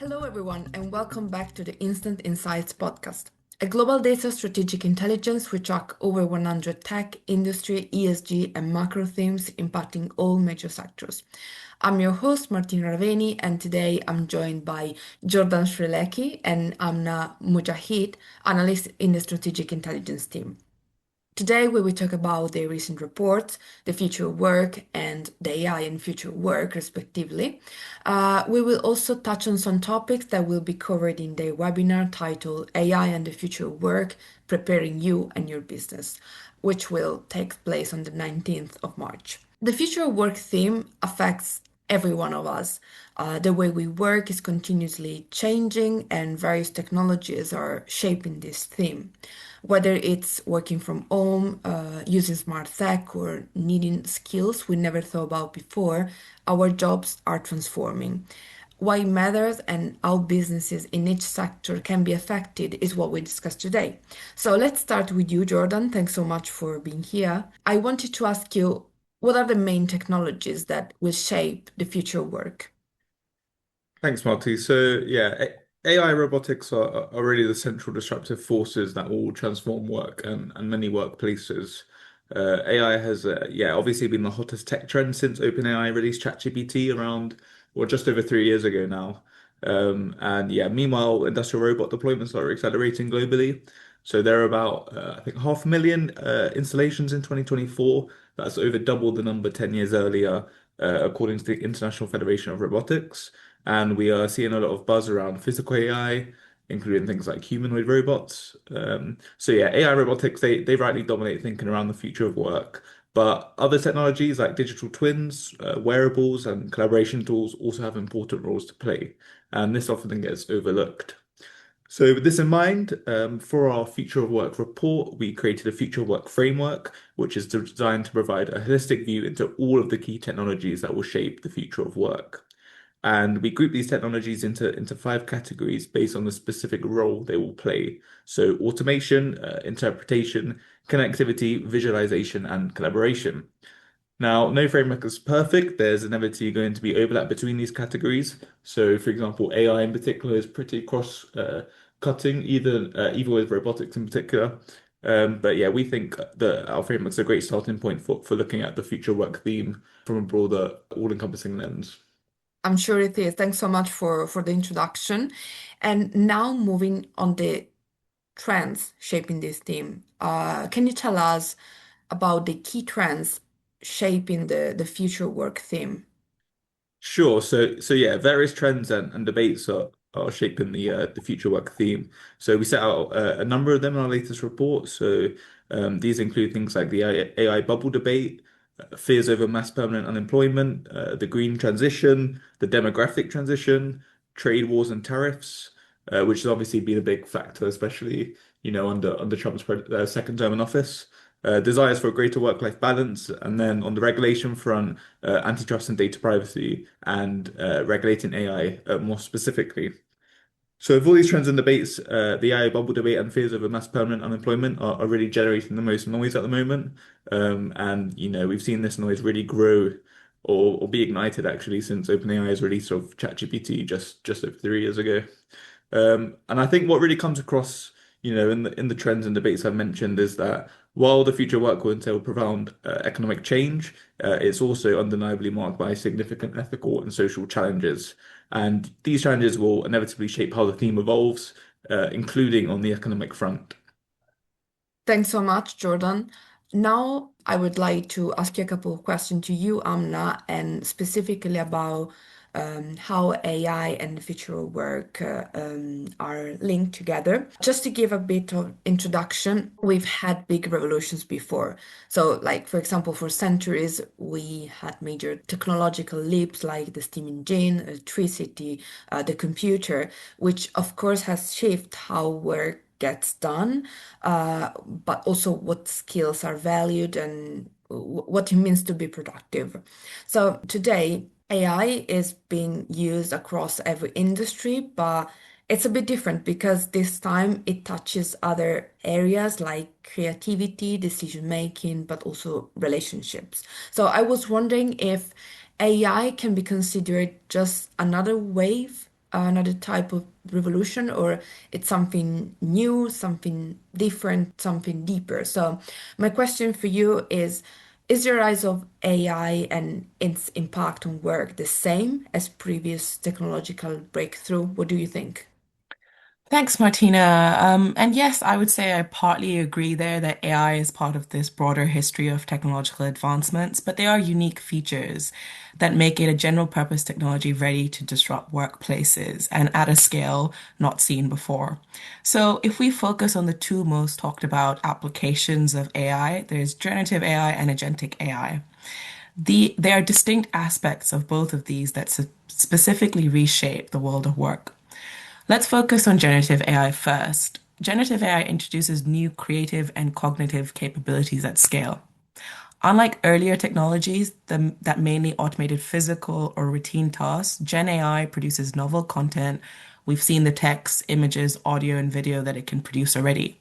Hello, everyone, and welcome back to the Instant Insights podcast, a global data strategic intelligence. We track over 100 tech, industry, ESG, and macro themes impacting all major sectors. I'm your host, Martina Raveni, and today I'm joined by Jordan Strzelecki and Amna Mujahid, analysts in the strategic intelligence team. Today, we will talk about the recent reports, the future of work, and the AI and future work, respectively. We will also touch on some topics that will be covered in the webinar titled AI and the Future of Work Preparing You and Your Business, which will take place on the 19th of March. The future of work theme affects every one of us. The way we work is continuously changing, and various technologies are shaping this theme. Whether it's working from home, using smart tech, or needing skills we never thought about before, our jobs are transforming. Why it matters and how businesses in each sector can be affected is what we discuss today. So let's start with you, Jordan. Thanks so much for being here. I wanted to ask you, what are the main technologies that will shape the future of work? Thanks, Marty. AI robotics are really the central disruptive forces that will transform work and many workplaces. AI has, obviously been the hottest tech trend since OpenAI released ChatGPT around, well, just over 3 years ago now. Meanwhile, industrial robot deployments are accelerating globally. So there are about, I think, 500,000 installations in 2024. That's over double the number 10 years earlier, according to the International Federation of Robotics. And we are seeing a lot of buzz around physical AI, including things like humanoid robots. AI robotics, they rightly dominate thinking around the future of work. But other technologies like digital twins, wearables, and collaboration tools also have important roles to play. And this often gets overlooked. So with this in mind, for our Future of Work report, we created a Future of Work framework, which is designed to provide a holistic view into all of the key technologies that will shape the future of work. And we group these technologies into five categories based on the specific role they will play. So automation, interpretation, connectivity, visualization, and collaboration. Now, no framework is perfect. There's inevitably going to be overlap between these categories. So, for example, AI in particular is pretty cross-cutting, either with robotics in particular. We think that our framework's a great starting point for looking at the future work theme from a broader, all-encompassing lens. I'm sure it is. Thanks so much for the introduction. And now moving on the trends shaping this theme. Can you tell us about the key trends shaping the future work theme? Sure. Various trends and debates are shaping the future work theme. So we set out a number of them in our latest report. These include things like the AI bubble debate, fears over mass permanent unemployment, the green transition, the demographic transition, trade wars and tariffs, which has obviously been a big factor, especially under Trump's second term in office. Desires for a greater work-life balance, and then on the regulation front, antitrust and data privacy, and regulating AI more specifically. So, with all these trends and debates, the AI bubble debate and fears over mass permanent unemployment are really generating the most noise at the moment. We've seen this noise really grow or be ignited actually since OpenAI's release of ChatGPT just over 3 years ago. And I think what really comes across, in the trends and debates I've mentioned is that while the future of work will entail profound economic change, it's also undeniably marked by significant ethical and social challenges. And these challenges will inevitably shape how the theme evolves, including on the economic front. Thanks so much, Jordan. Now, I would like to ask you a couple of questions to you, Amna, and specifically about how AI and the future of work are linked together. Just to give a bit of introduction, we've had big revolutions before. So, like for example, for centuries, we had major technological leaps like the steam engine, electricity, the computer, which of course has shaped how work gets done, but also what skills are valued and what it means to be productive. So today, AI is being used across every industry, but it's a bit different because this time it touches other areas like creativity, decision making, but also relationships. So I was wondering if AI can be considered just another wave another type of revolution, or it's something new, something different, something deeper? So, my question for you is the rise of AI and its impact on work the same as previous technological breakthrough? What do you think? Thanks, Martina. And yes, I would say I partly agree there that AI is part of this broader history of technological advancements, but there are unique features that make it a general purpose technology ready to disrupt workplaces and at a scale not seen before. So, if we focus on the two most talked about applications of AI, there's generative AI and agentic AI. There are distinct aspects of both of these that specifically reshape the world of work. Let's focus on generative AI first. Generative AI introduces new creative and cognitive capabilities at scale. Unlike earlier technologies that mainly automated physical or routine tasks, Gen AI produces novel content. We've seen the text, images, audio, and video that it can produce already.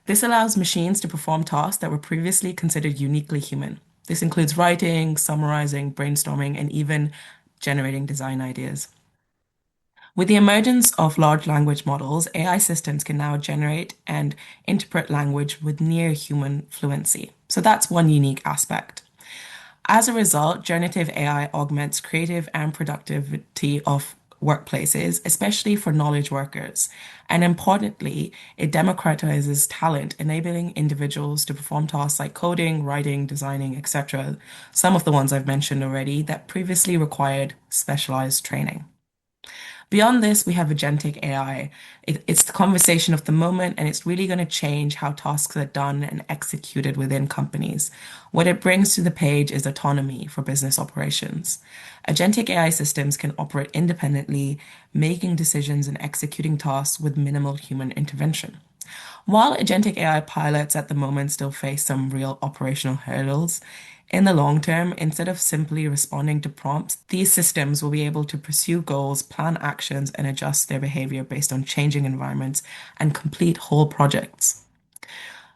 This allows machines to perform tasks that were previously considered uniquely human. This includes writing, summarizing, brainstorming, and even generating design ideas. With the emergence of large language models, AI systems can now generate and interpret language with near human fluency. So that's one unique aspect. As a result, generative AI augments creative and productivity of workplaces, especially for knowledge workers. And importantly, it democratizes talent, enabling individuals to perform tasks like coding, writing, designing, etc. Some of the ones I've mentioned already that previously required specialized training. Beyond this, we have agentic AI. It's the conversation of the moment, and it's really going to change how tasks are done and executed within companies. What it brings to the page is autonomy for business operations. Agentic AI systems can operate independently, making decisions and executing tasks with minimal human intervention. While agentic AI pilots at the moment still face some real operational hurdles, in the long term, instead of simply responding to prompts, these systems will be able to pursue goals, plan actions, and adjust their behavior based on changing environments and complete whole projects.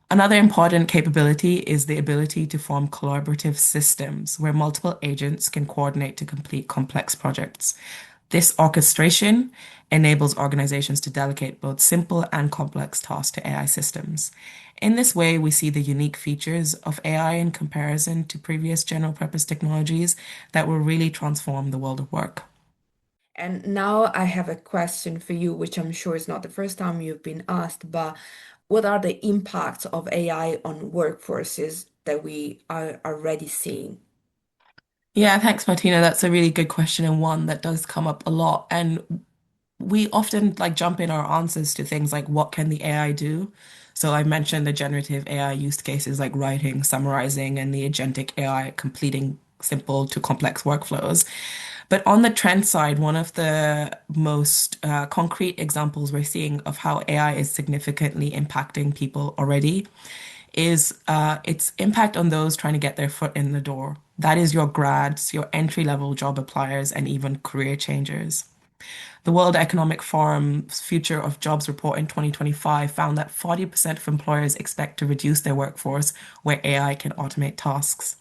Another important capability is the ability to form collaborative systems where multiple agents can coordinate to complete complex projects. This orchestration enables organizations to delegate both simple and complex tasks to AI systems. In this way, we see the unique features of AI in comparison to previous general purpose technologies that will really transform the world of work. And now I have a question for you, which I'm sure is not the first time you've been asked, but what are the impacts of AI on workforces that we are already seeing? Yeah, thanks, Martina. That's a really good question and one that does come up a lot. And we often like jump in our answers to things like what can the AI do? So I mentioned the generative AI use cases like writing, summarizing, and the agentic AI completing simple to complex workflows. But on the trend side, one of the most concrete examples we're seeing of how AI is significantly impacting people already is its impact on those trying to get their foot in the door. That is your grads, your entry-level job appliers, and even career changers. The World Economic Forum's Future of Jobs report in 2025 found that 40% of employers expect to reduce their workforce where AI can automate tasks.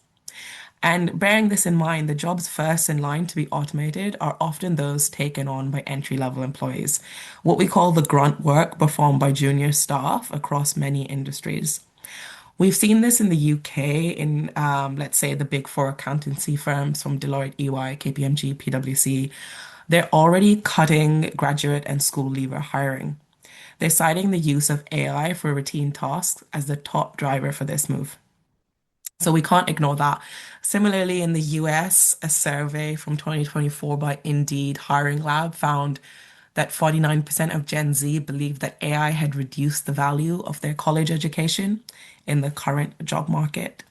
And bearing this in mind, the jobs first in line to be automated are often those taken on by entry-level employees, what we call the grunt work performed by junior staff across many industries. We've seen this in the UK in, let's say, the big four accountancy firms from Deloitte, EY, KPMG, PwC. They're already cutting graduate and school leaver hiring. They're citing the use of AI for routine tasks as the top driver for this move. So we can't ignore that. Similarly, in the US, a survey from 2024 by Indeed Hiring Lab found that 49% of Gen Z believed that AI had reduced the value of their college education in the current job market.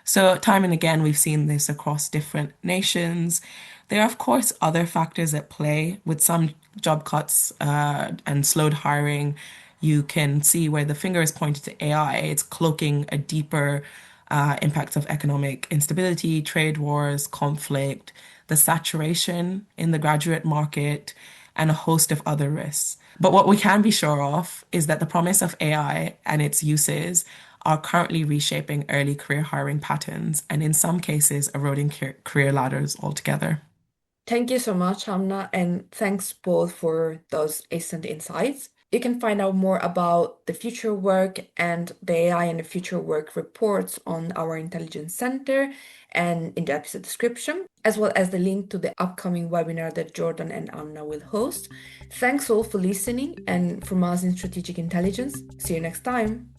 So, time and again, we've seen this across different nations. There are, of course, other factors at play with some job cuts and slowed hiring. You can see where the finger is pointed to AI. It's cloaking a deeper impacts of economic instability, trade wars, conflict, the saturation in the graduate market, and a host of other risks. But what we can be sure of is that the promise of AI and its uses are currently reshaping early career hiring patterns and in some cases eroding career ladders altogether. Thank you so much, Amna, and thanks both for those instant insights. You can find out more about the future work and the AI and the future work reports on our Intelligence Center and in the episode description, as well as the link to the upcoming webinar that Jordan and Amna will host. Thanks all for listening, and from us in Strategic Intelligence, see you next time.